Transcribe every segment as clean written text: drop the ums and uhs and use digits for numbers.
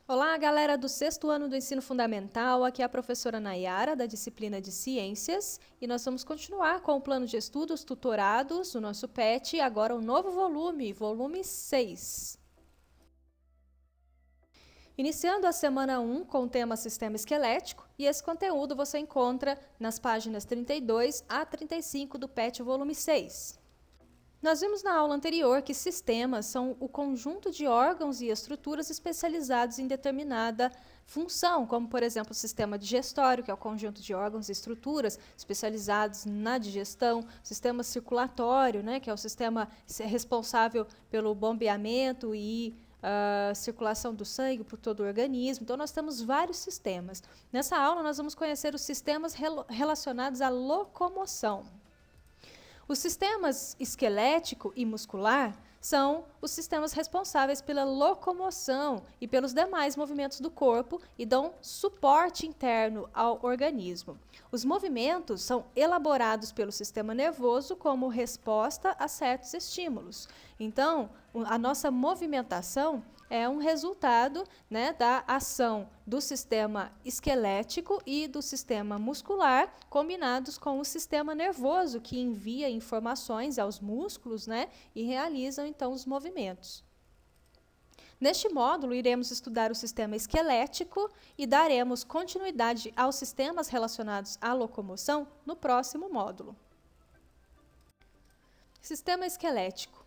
Olá, galera do sexto ano do ensino fundamental, aqui é a professora Nayara, da disciplina de Ciências, e nós vamos continuar com o plano de estudos tutorados, o nosso PET, agora o novo volume, volume 6. Iniciando a semana 1 com o tema Sistema Esquelético, e esse conteúdo você encontra nas páginas 32 a 35 do PET volume 6. Nós vimos na aula anterior que sistemas são o conjunto de órgãos e estruturas especializados em determinada função, como, por exemplo, o sistema digestório, que é o conjunto de órgãos e estruturas especializados na digestão, o sistema circulatório, né, que é o sistema responsável pelo bombeamento e circulação do sangue por todo o organismo. Então, nós temos vários sistemas. Nessa aula, nós vamos conhecer os sistemas relacionados à locomoção. Os sistemas esquelético e muscular são os sistemas responsáveis pela locomoção e pelos demais movimentos do corpo e dão suporte interno ao organismo. Os movimentos são elaborados pelo sistema nervoso como resposta a certos estímulos. Então, a nossa movimentação é um resultado, né, da ação do sistema esquelético e do sistema muscular, combinados com o sistema nervoso, que envia informações aos músculos, né, e realizam, então, os movimentos. Neste módulo, iremos estudar o sistema esquelético e daremos continuidade aos sistemas relacionados à locomoção no próximo módulo. Sistema esquelético.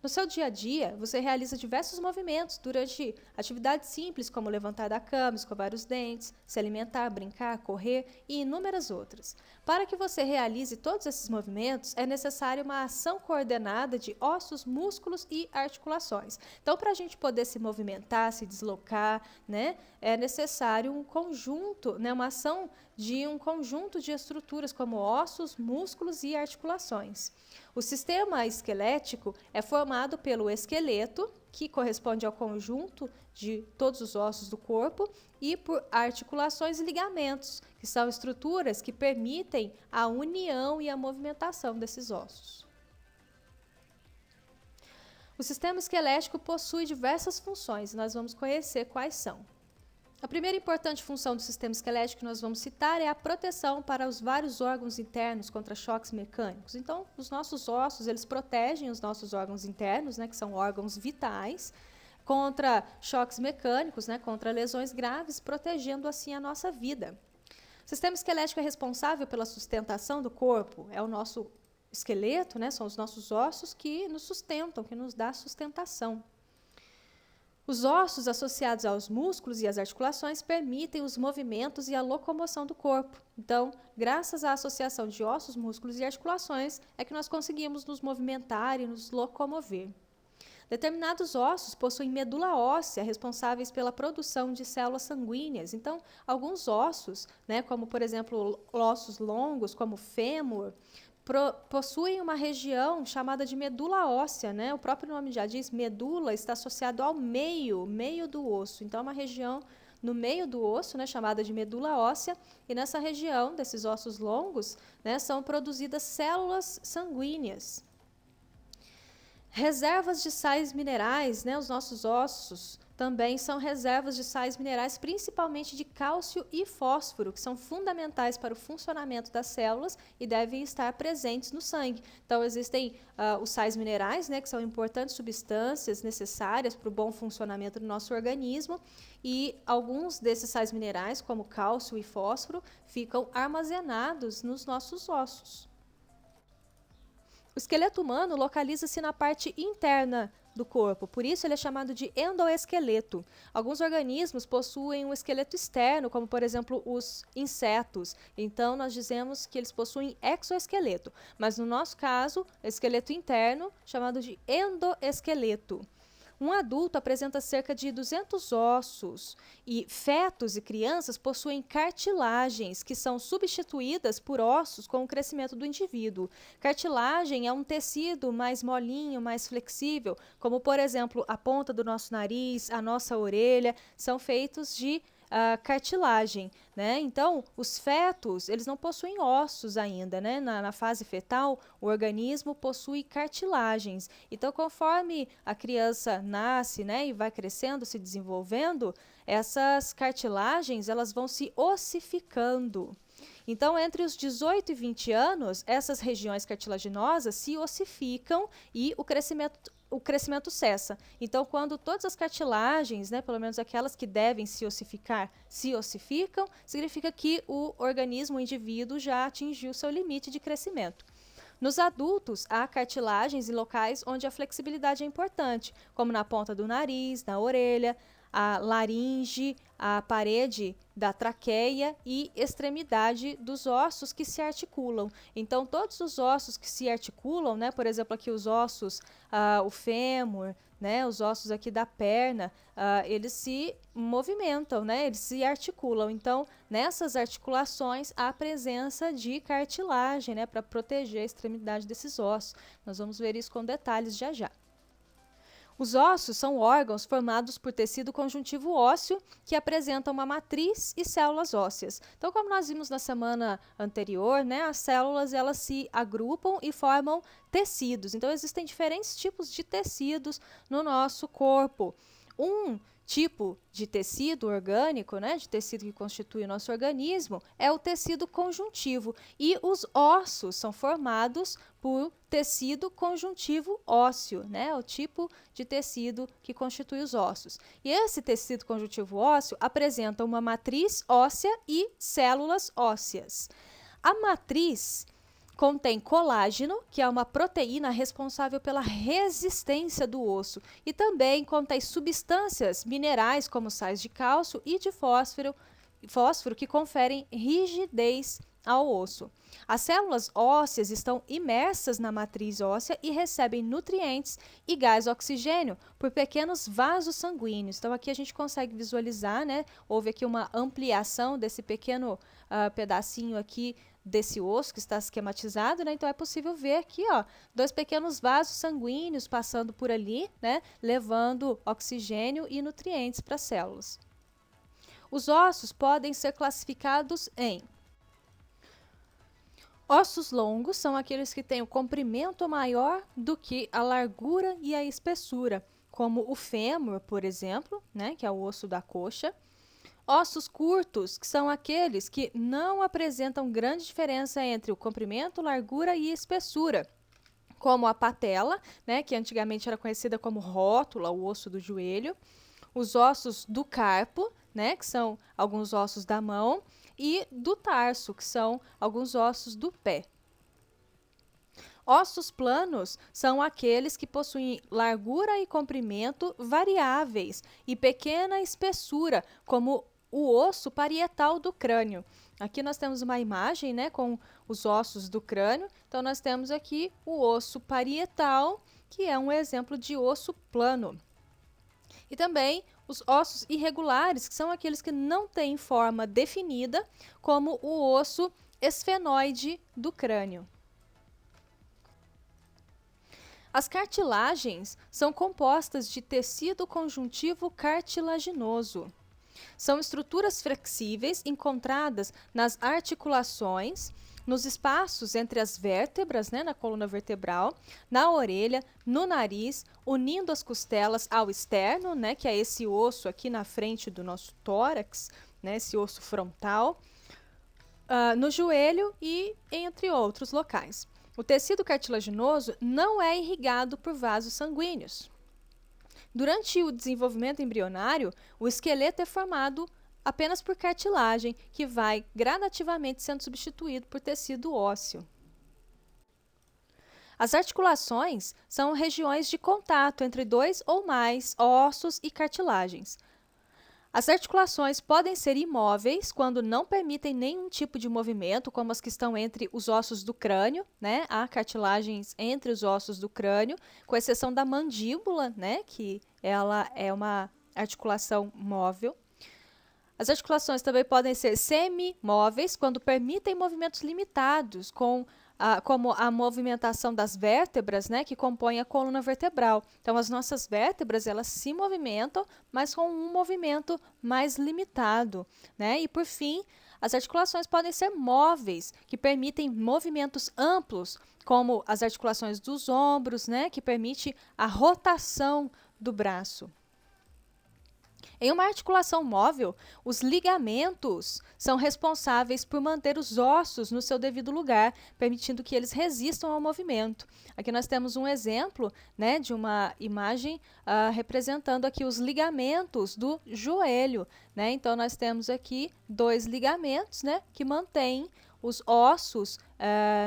No seu dia a dia, você realiza diversos movimentos durante atividades simples, como levantar da cama, escovar os dentes, se alimentar, brincar, correr e inúmeras outras. Para que você realize todos esses movimentos, é necessária uma ação coordenada de ossos, músculos e articulações. Então, para a gente poder se movimentar, se deslocar, né, é necessário um conjunto, né, uma ação de um conjunto de estruturas, como ossos, músculos e articulações. O sistema esquelético é formado pelo esqueleto, que corresponde ao conjunto de todos os ossos do corpo, e por articulações e ligamentos, que são estruturas que permitem a união e a movimentação desses ossos. O sistema esquelético possui diversas funções, e nós vamos conhecer quais são. A primeira importante função do sistema esquelético que nós vamos citar é a proteção para os vários órgãos internos contra choques mecânicos. Então, os nossos ossos, eles protegem os nossos órgãos internos, né, que são órgãos vitais, contra choques mecânicos, né, contra lesões graves, protegendo assim a nossa vida. O sistema esquelético é responsável pela sustentação do corpo, é o nosso esqueleto, né, são os nossos ossos que nos sustentam, que nos dá sustentação. Os ossos associados aos músculos e às articulações permitem os movimentos e a locomoção do corpo. Então, graças à associação de ossos, músculos e articulações, é que nós conseguimos nos movimentar e nos locomover. Determinados ossos possuem medula óssea, responsáveis pela produção de células sanguíneas. Então, alguns ossos, né, como por exemplo ossos longos, como o fêmur, possuem uma região chamada de medula óssea, né? O próprio nome já diz, medula está associado ao meio do osso. Então, é uma região no meio do osso, né, chamada de medula óssea, e nessa região desses ossos longos, né, são produzidas células sanguíneas. Reservas de sais minerais, né, os nossos ossos também são reservas de sais minerais, principalmente de cálcio e fósforo, que são fundamentais para o funcionamento das células e devem estar presentes no sangue. Então, existem os sais minerais, né, que são importantes substâncias necessárias para o bom funcionamento do nosso organismo, e alguns desses sais minerais, como cálcio e fósforo, ficam armazenados nos nossos ossos. O esqueleto humano localiza-se na parte interna do corpo, por isso ele é chamado de endoesqueleto. Alguns organismos possuem um esqueleto externo, como por exemplo os insetos. Então nós dizemos que eles possuem exoesqueleto, mas no nosso caso, esqueleto interno, chamado de endoesqueleto. Um adulto apresenta cerca de 200 ossos e fetos e crianças possuem cartilagens, que são substituídas por ossos com o crescimento do indivíduo. Cartilagem é um tecido mais molinho, mais flexível, como, por exemplo, a ponta do nosso nariz, a nossa orelha, são feitos de cartilagem, né? Então, os fetos, eles não possuem ossos ainda, né? Na fase fetal, o organismo possui cartilagens. Então, conforme a criança nasce, né, e vai crescendo, se desenvolvendo, essas cartilagens, elas vão se ossificando. Então, entre os 18 e 20 anos, essas regiões cartilaginosas se ossificam e o crescimento cessa. Então, quando todas as cartilagens, né, pelo menos aquelas que devem se ossificar, se ossificam, significa que o organismo, o indivíduo, já atingiu seu limite de crescimento. Nos adultos, há cartilagens em locais onde a flexibilidade é importante, como na ponta do nariz, na orelha, a laringe, a parede da traqueia e extremidade dos ossos que se articulam. Então, todos os ossos que se articulam, né, por exemplo, aqui os ossos, o fêmur, né, os ossos aqui da perna, eles se movimentam, né, eles se articulam. Então, nessas articulações, há a presença de cartilagem, né, para proteger a extremidade desses ossos. Nós vamos ver isso com detalhes já já. Os ossos são órgãos formados por tecido conjuntivo ósseo que apresentam uma matriz e células ósseas. Então, como nós vimos na semana anterior, né, as células elas se agrupam e formam tecidos. Então, existem diferentes tipos de tecidos no nosso corpo. Um tipo de tecido orgânico, né, de tecido que constitui o nosso organismo, é o tecido conjuntivo. E os ossos são formados por tecido conjuntivo ósseo, né, o tipo de tecido que constitui os ossos. E esse tecido conjuntivo ósseo apresenta uma matriz óssea e células ósseas. A matriz contém colágeno, que é uma proteína responsável pela resistência do osso, e também contém substâncias minerais como sais de cálcio e de fósforo que conferem rigidez ao osso. As células ósseas estão imersas na matriz óssea e recebem nutrientes e gás oxigênio por pequenos vasos sanguíneos. Então, aqui a gente consegue visualizar, né? Houve aqui uma ampliação desse pequeno pedacinho aqui desse osso que está esquematizado, né? Então é possível ver aqui, ó, dois pequenos vasos sanguíneos passando por ali, né? Levando oxigênio e nutrientes para as células. Os ossos podem ser classificados em ossos longos, são aqueles que têm o comprimento maior do que a largura e a espessura, como o fêmur, por exemplo, né? Que é o osso da coxa. Ossos curtos, que são aqueles que não apresentam grande diferença entre o comprimento, largura e espessura, como a patela, né, que antigamente era conhecida como rótula, o osso do joelho, os ossos do carpo, né, que são alguns ossos da mão, e do tarso, que são alguns ossos do pé. Ossos planos são aqueles que possuem largura e comprimento variáveis e pequena espessura, como o osso parietal do crânio. Aqui nós temos uma imagem, né, com os ossos do crânio. Então, nós temos aqui o osso parietal, que é um exemplo de osso plano. E também os ossos irregulares, que são aqueles que não têm forma definida, como o osso esfenoide do crânio. As cartilagens são compostas de tecido conjuntivo cartilaginoso. São estruturas flexíveis encontradas nas articulações, nos espaços entre as vértebras, né, na coluna vertebral, na orelha, no nariz, unindo as costelas ao externo, né, que é esse osso aqui na frente do nosso tórax, né, esse osso frontal, no joelho e entre outros locais. O tecido cartilaginoso não é irrigado por vasos sanguíneos. Durante o desenvolvimento embrionário, o esqueleto é formado apenas por cartilagem, que vai gradativamente sendo substituído por tecido ósseo. As articulações são regiões de contato entre dois ou mais ossos e cartilagens. As articulações podem ser imóveis quando não permitem nenhum tipo de movimento, como as que estão entre os ossos do crânio, né? Há cartilagens entre os ossos do crânio, com exceção da mandíbula, né? Que ela é uma articulação móvel. As articulações também podem ser semimóveis quando permitem movimentos limitados, com como a movimentação das vértebras, né, que compõem a coluna vertebral. Então, as nossas vértebras, elas se movimentam, mas com um movimento mais limitado, né? E, por fim, as articulações podem ser móveis, que permitem movimentos amplos, como as articulações dos ombros, né, que permite a rotação do braço. Em uma articulação móvel, os ligamentos são responsáveis por manter os ossos no seu devido lugar, permitindo que eles resistam ao movimento. Aqui nós temos um exemplo, né, de uma imagem representando aqui os ligamentos do joelho, né? Então, nós temos aqui 2 ligamentos, né, que mantêm os ossos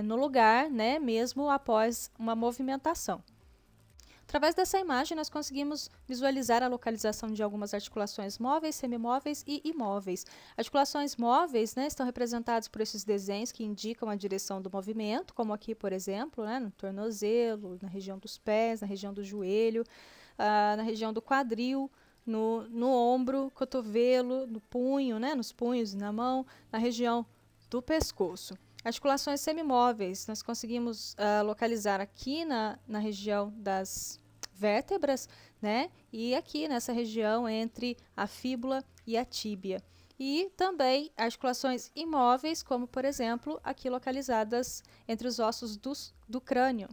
no lugar, né, mesmo após uma movimentação. Através dessa imagem, nós conseguimos visualizar a localização de algumas articulações móveis, semimóveis e imóveis. Articulações móveis, né, estão representadas por esses desenhos que indicam a direção do movimento, como aqui, por exemplo, né, no tornozelo, na região dos pés, na região do joelho, na região do quadril, no ombro, cotovelo, no punho, né, nos punhos e na mão, na região do pescoço. Articulações semimóveis, nós conseguimos localizar aqui na região das vértebras, né? E aqui nessa região entre a fíbula e a tíbia. E também articulações imóveis, como por exemplo, aqui localizadas entre os ossos do crânio.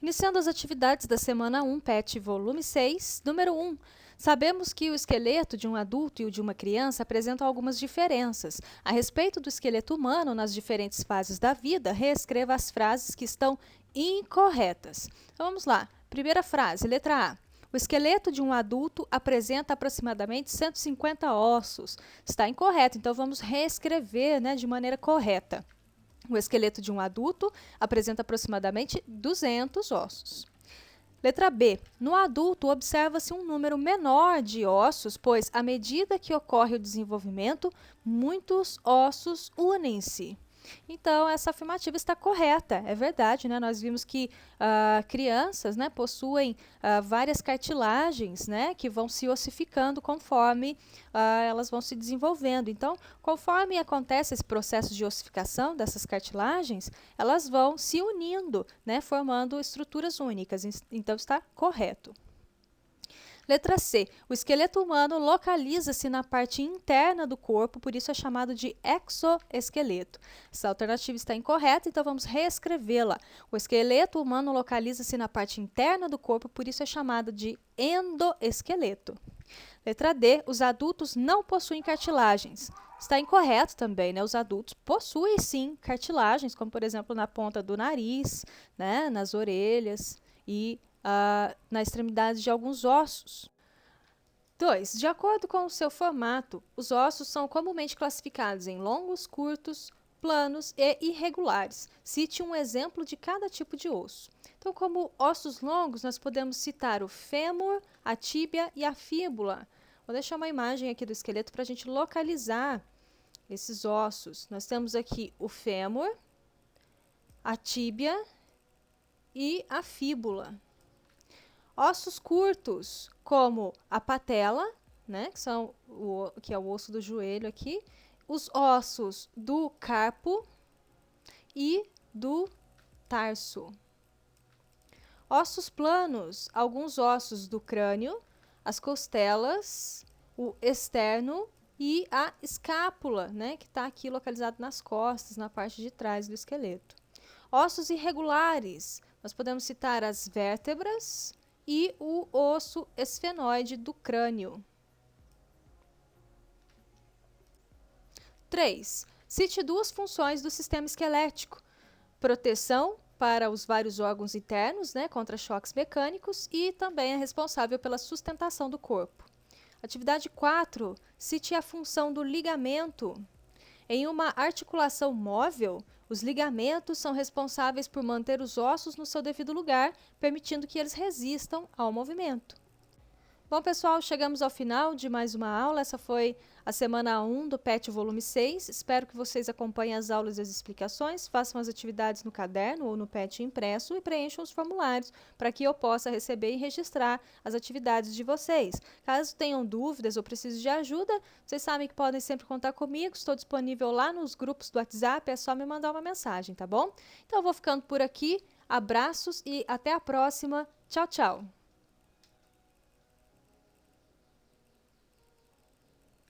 Iniciando as atividades da semana 1, PET volume 6, número 1. Sabemos que o esqueleto de um adulto e o de uma criança apresentam algumas diferenças. A respeito do esqueleto humano nas diferentes fases da vida, reescreva as frases que estão incorretas. Então, vamos lá. Primeira frase, letra A. O esqueleto de um adulto apresenta aproximadamente 150 ossos. Está incorreto, então vamos reescrever, né, de maneira correta. O esqueleto de um adulto apresenta aproximadamente 200 ossos. Letra B. No adulto, observa-se um número menor de ossos, pois, à medida que ocorre o desenvolvimento, muitos ossos unem-se. Então, essa afirmativa está correta, é verdade, né? Nós vimos que crianças, né, possuem várias cartilagens, né, que vão se ossificando conforme elas vão se desenvolvendo. Então, conforme acontece esse processo de ossificação dessas cartilagens, elas vão se unindo, né, formando estruturas únicas. Então, está correto. Letra C. O esqueleto humano localiza-se na parte interna do corpo, por isso é chamado de exoesqueleto. Essa alternativa está incorreta, então vamos reescrevê-la. O esqueleto humano localiza-se na parte interna do corpo, por isso é chamado de endoesqueleto. Letra D. Os adultos não possuem cartilagens. Está incorreto também, né? Os adultos possuem sim cartilagens, como por exemplo na ponta do nariz, né? Nas orelhas e na extremidade de alguns ossos. 2. De acordo com o seu formato, os ossos são comumente classificados em longos, curtos, planos e irregulares. Cite um exemplo de cada tipo de osso. Então, como ossos longos, nós podemos citar o fêmur, a tíbia e a fíbula. Vou deixar uma imagem aqui do esqueleto para a gente localizar esses ossos. Nós temos aqui o fêmur, a tíbia e a fíbula. Ossos curtos, como a patela, né, que é o osso do joelho aqui, os ossos do carpo e do tarso. Ossos planos, alguns ossos do crânio, as costelas, o externo e a escápula, né, que está aqui localizado nas costas, na parte de trás do esqueleto. Ossos irregulares, nós podemos citar as vértebras e o osso esfenoide do crânio. 3. Cite 2 funções do sistema esquelético. Proteção para os vários órgãos internos, né, contra choques mecânicos, e também é responsável pela sustentação do corpo. Atividade 4. Cite a função do ligamento. Em uma articulação móvel, os ligamentos são responsáveis por manter os ossos no seu devido lugar, permitindo que eles resistam ao movimento. Bom, pessoal, chegamos ao final de mais uma aula. Essa foi a semana 1 do PET volume 6. Espero que vocês acompanhem as aulas e as explicações, façam as atividades no caderno ou no PET impresso e preencham os formulários para que eu possa receber e registrar as atividades de vocês. Caso tenham dúvidas ou precisem de ajuda, vocês sabem que podem sempre contar comigo. Estou disponível lá nos grupos do WhatsApp, é só me mandar uma mensagem, tá bom? Então, eu vou ficando por aqui. Abraços e até a próxima. Tchau, tchau!